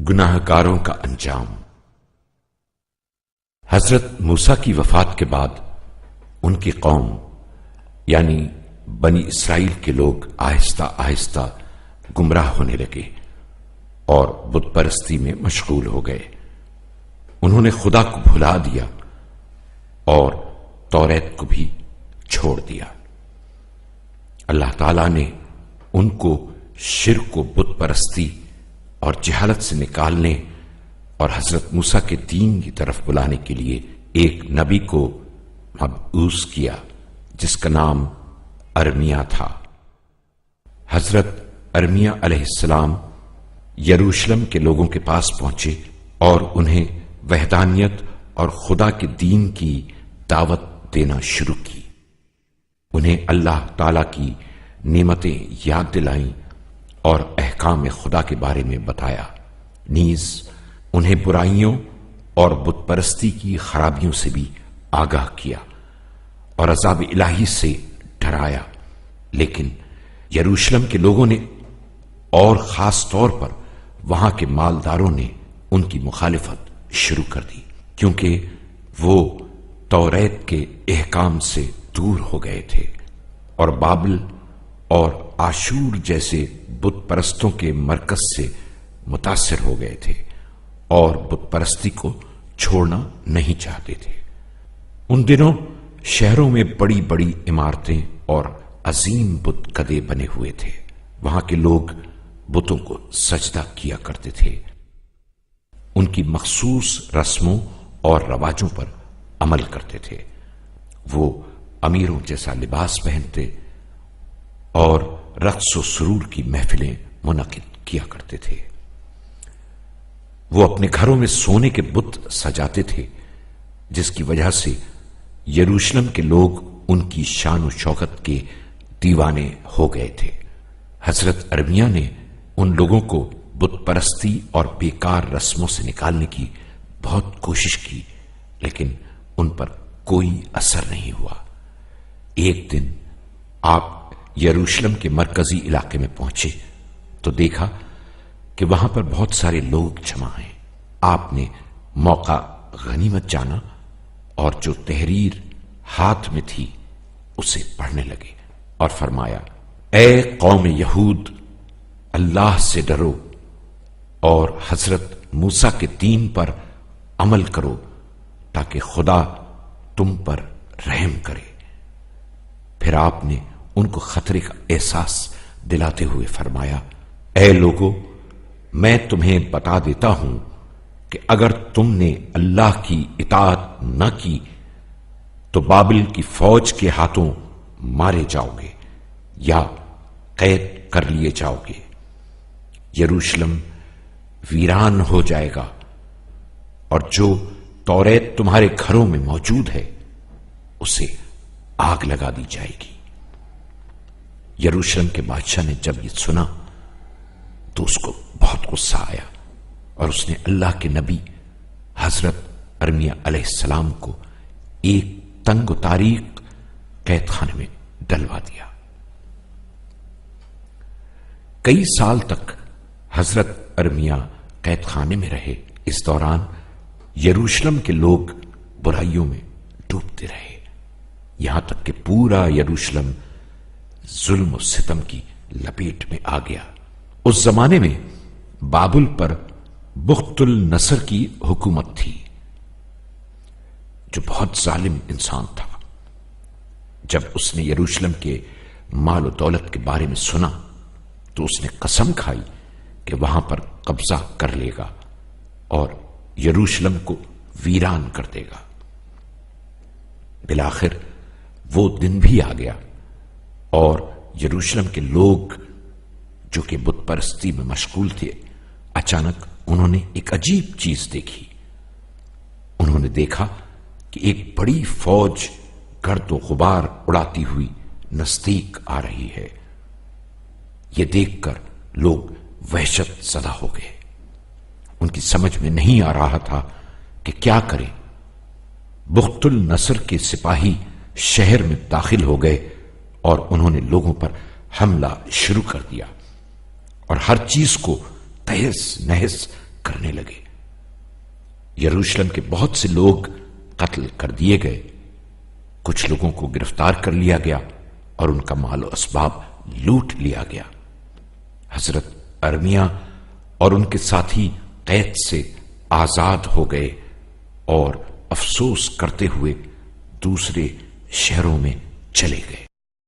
گناہگاروں کا انجام۔ حضرت موسیٰ کی وفات کے بعد ان کی قوم یعنی بنی اسرائیل کے لوگ آہستہ آہستہ گمراہ ہونے لگے اور بت پرستی میں مشغول ہو گئے۔ انہوں نے خدا کو بھلا دیا اور توریت کو بھی چھوڑ دیا۔ اللہ تعالی نے ان کو شرک و بت پرستی اور جہالت سے نکالنے اور حضرت موسیٰ کے دین کی طرف بلانے کے لیے ایک نبی کو مبعوث کیا جس کا نام ارمیا تھا۔ حضرت ارمیا علیہ السلام یروشلم کے لوگوں کے پاس پہنچے اور انہیں وحدانیت اور خدا کے دین کی دعوت دینا شروع کی۔ انہیں اللہ تعالی کی نعمتیں یاد دلائیں اور احکام خدا کے بارے میں بتایا، نیز انہیں برائیوں اور بت پرستی کی خرابیوں سے بھی آگاہ کیا اور عذاب الہی سے ڈرایا۔ لیکن یروشلم کے لوگوں نے اور خاص طور پر وہاں کے مالداروں نے ان کی مخالفت شروع کر دی، کیونکہ وہ توریت کے احکام سے دور ہو گئے تھے اور بابل اور آشور جیسے بت پرستوں کے مرکز سے متاثر ہو گئے تھے اور بت پرستی کو چھوڑنا نہیں چاہتے تھے۔ ان دنوں شہروں میں بڑی بڑی عمارتیں اور عظیم بت گدے بنے ہوئے تھے۔ وہاں کے لوگ بتوں کو سجدہ کیا کرتے تھے، ان کی مخصوص رسموں اور رواجوں پر عمل کرتے تھے۔ وہ امیروں جیسا لباس پہنتے اور رقص و سرور کی محفلیں منعقد کیا کرتے تھے۔ وہ اپنے گھروں میں سونے کے بت سجاتے تھے، جس کی وجہ سے یروشلم کے لوگ ان کی شان و شوکت کے دیوانے ہو گئے تھے۔ حضرت ارمیا نے ان لوگوں کو بت پرستی اور بیکار رسموں سے نکالنے کی بہت کوشش کی، لیکن ان پر کوئی اثر نہیں ہوا۔ ایک دن آپ یروشلم کے مرکزی علاقے میں پہنچے تو دیکھا کہ وہاں پر بہت سارے لوگ جمع ہیں۔ آپ نے موقع غنیمت جانا اور جو تحریر ہاتھ میں تھی اسے پڑھنے لگے اور فرمایا، اے قوم یہود، اللہ سے ڈرو اور حضرت موسیٰ کے دین پر عمل کرو تاکہ خدا تم پر رحم کرے۔ پھر آپ نے ان کو خطرے کا احساس دلاتے ہوئے فرمایا، اے لوگو، میں تمہیں بتا دیتا ہوں کہ اگر تم نے اللہ کی اطاعت نہ کی تو بابل کی فوج کے ہاتھوں مارے جاؤ گے یا قید کر لیے جاؤ گے۔ یروشلم ویران ہو جائے گا اور جو توریت تمہارے گھروں میں موجود ہے اسے آگ لگا دی جائے گی۔ یروشلم کے بادشاہ نے جب یہ سنا تو اس کو بہت غصہ آیا اور اس نے اللہ کے نبی حضرت ارمیا علیہ السلام کو ایک تنگ و تاریک قید خانے میں ڈلوا دیا۔ کئی سال تک حضرت ارمیا قید خانے میں رہے۔ اس دوران یروشلم کے لوگ برائیوں میں ڈوبتے رہے، یہاں تک کہ پورا یروشلم ظلم و ستم کی لپیٹ میں آ گیا۔ اس زمانے میں بابل پر بخت النصر کی حکومت تھی، جو بہت ظالم انسان تھا۔ جب اس نے یروشلم کے مال و دولت کے بارے میں سنا تو اس نے قسم کھائی کہ وہاں پر قبضہ کر لے گا اور یروشلم کو ویران کر دے گا۔ بالآخر وہ دن بھی آ گیا اور یروشلم کے لوگ جو کہ بت پرستی میں مشغول تھے، اچانک انہوں نے ایک عجیب چیز دیکھی۔ انہوں نے دیکھا کہ ایک بڑی فوج گرد و غبار اڑاتی ہوئی نزدیک آ رہی ہے۔ یہ دیکھ کر لوگ وحشت زدہ ہو گئے۔ ان کی سمجھ میں نہیں آ رہا تھا کہ کیا کریں۔ بخت النصر کے سپاہی شہر میں داخل ہو گئے اور انہوں نے لوگوں پر حملہ شروع کر دیا اور ہر چیز کو تہس نہس کرنے لگے۔ یروشلم کے بہت سے لوگ قتل کر دیے گئے، کچھ لوگوں کو گرفتار کر لیا گیا اور ان کا مال و اسباب لوٹ لیا گیا۔ حضرت ارمیا اور ان کے ساتھی قید سے آزاد ہو گئے اور افسوس کرتے ہوئے دوسرے شہروں میں چلے گئے۔